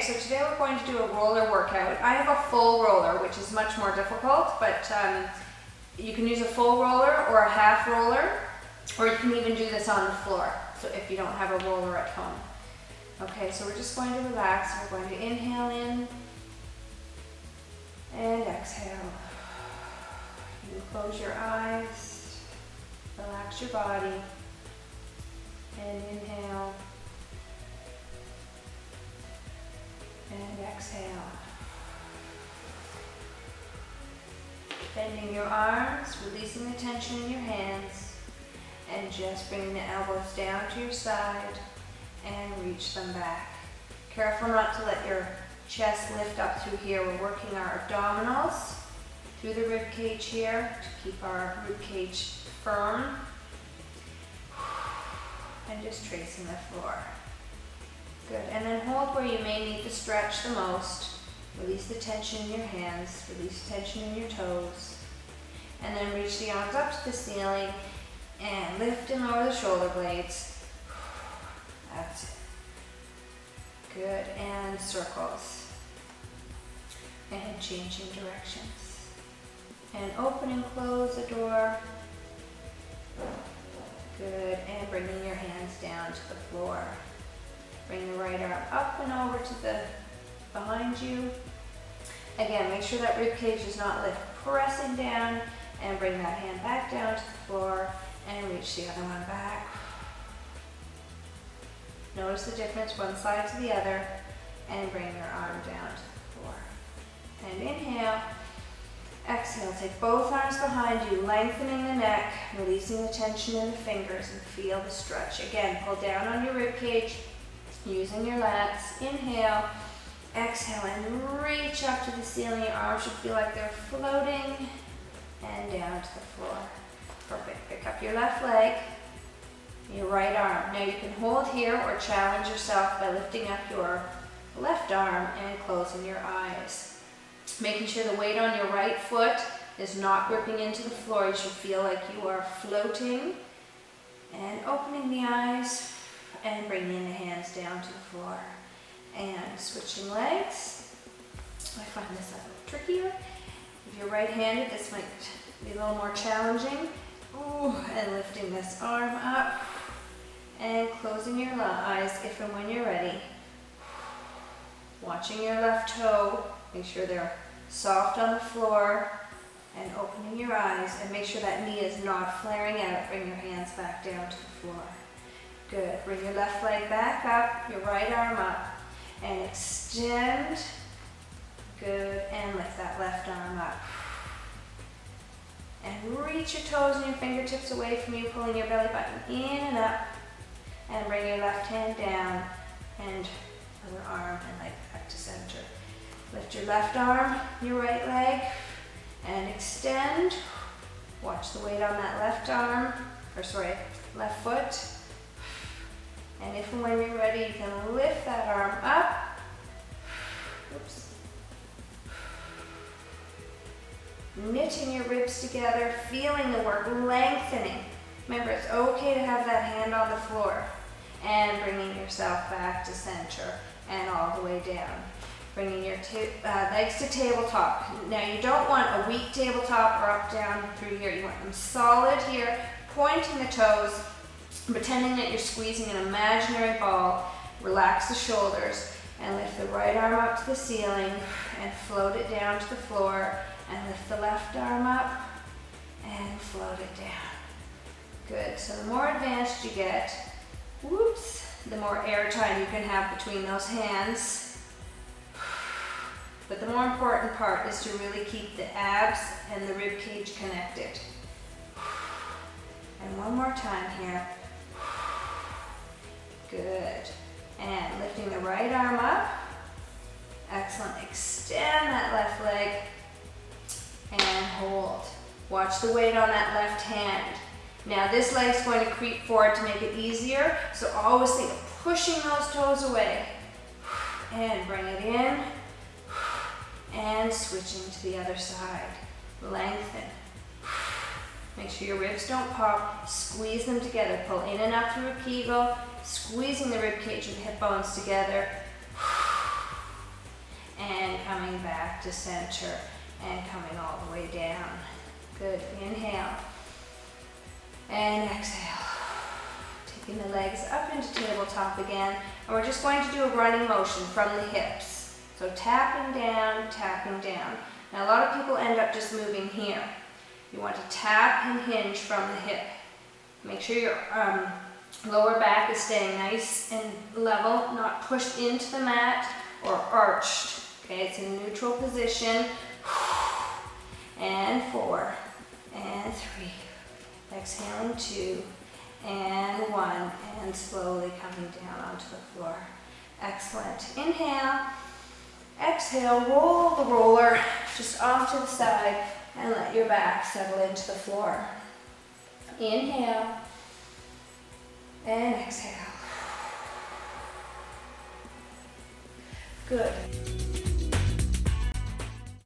so today we're going to do a roller workout. I have a full roller, which is much more difficult, but you can use a full roller or a half roller, or you can even do this on the floor, so if you don't have a roller at home. Okay, so we're just going to relax. We're going to inhale in and exhale. You can close your eyes, relax your body, and inhale and exhale. Bending your arms, releasing the tension in your hands, and just bringing the elbows down to your side and reach them back. Careful not to let your chest lift up through here. We're working our abdominals through the rib cage here to keep our rib cage firm. And just tracing the floor. Good, and then hold where you may need to stretch the most. Release the tension in your hands, release the tension in your toes. And then reach the arms up to the ceiling and lift and lower the shoulder blades. That's it. Good, and circles. And changing directions. And open and close the door. Good, and bringing your hands down to the floor. Bring the right arm up and over to the behind you. Again, make sure that rib cage is not lifted. Pressing down and bring that hand back down to the floor and reach the other one back. Notice the difference one side to the other and bring your arm down to the floor. And inhale. Exhale, take both arms behind you, lengthening the neck, releasing the tension in the fingers, and feel the stretch. Again, pull down on your rib cage, using your lats. Inhale, exhale, and reach up to the ceiling. Your arms should feel like they're floating, and down to the floor. Perfect. Pick up your left leg, your right arm. Now you can hold here or challenge yourself by lifting up your left arm and closing your eyes. Making sure the weight on your right foot is not gripping into the floor. You should feel like you are floating. And opening the eyes and bringing the hands down to the floor. And switching legs. I find this a little trickier. If you're right-handed, this might be a little more challenging. Ooh, and lifting this arm up. And closing your eyes if and when you're ready. Watching your left toe. Make sure they're soft on the floor and opening your eyes, and make sure that knee is not flaring out. Bring your hands back down to the floor. Good. Bring your left leg back up, your right arm up, and extend. Good. And lift that left arm up. And reach your toes and your fingertips away from you, pulling your belly button in and up. And bring your left hand down and other arm and leg back to center. Lift your left arm, your right leg, and extend. Watch the weight on that left arm, left foot. And if and when you're ready, you can lift that arm up. Oops. Knitting your ribs together, feeling the work, lengthening. Remember, it's okay to have that hand on the floor. And bringing yourself back to center and all the way down. Bringing your legs to tabletop. Now you don't want a weak tabletop or up, down through here. You want them solid here, pointing the toes, pretending that you're squeezing an imaginary ball. Relax the shoulders and lift the right arm up to the ceiling and float it down to the floor, and lift the left arm up and float it down. Good, so the more advanced you get, the more air time you can have between those hands. But the more important part is to really keep the abs and the rib cage connected. And one more time here. Good. And lifting the right arm up. Excellent. Extend that left leg and hold. Watch the weight on that left hand. Now this leg's going to creep forward to make it easier, so always think of pushing those toes away. And bring it in. And switching to the other side. Lengthen. Make sure your ribs don't pop. Squeeze them together. Pull in and up through a Kegel, squeezing the rib cage and hip bones together. coming back to center and coming all the way down. Good, inhale. And exhale. Taking the legs up into tabletop again. And we're just going to do a running motion from the hips. So tapping down, tapping down. Now a lot of people end up just moving here. You want to tap and hinge from the hip. Make sure your lower back is staying nice and level, not pushed into the mat or arched. Okay, it's in neutral position. And 4, and 3. Exhaling 2, and 1, and slowly coming down onto the floor. Excellent. Inhale, exhale, roll the roller just off to the side and let your back settle into the floor. Inhale, and exhale. Good.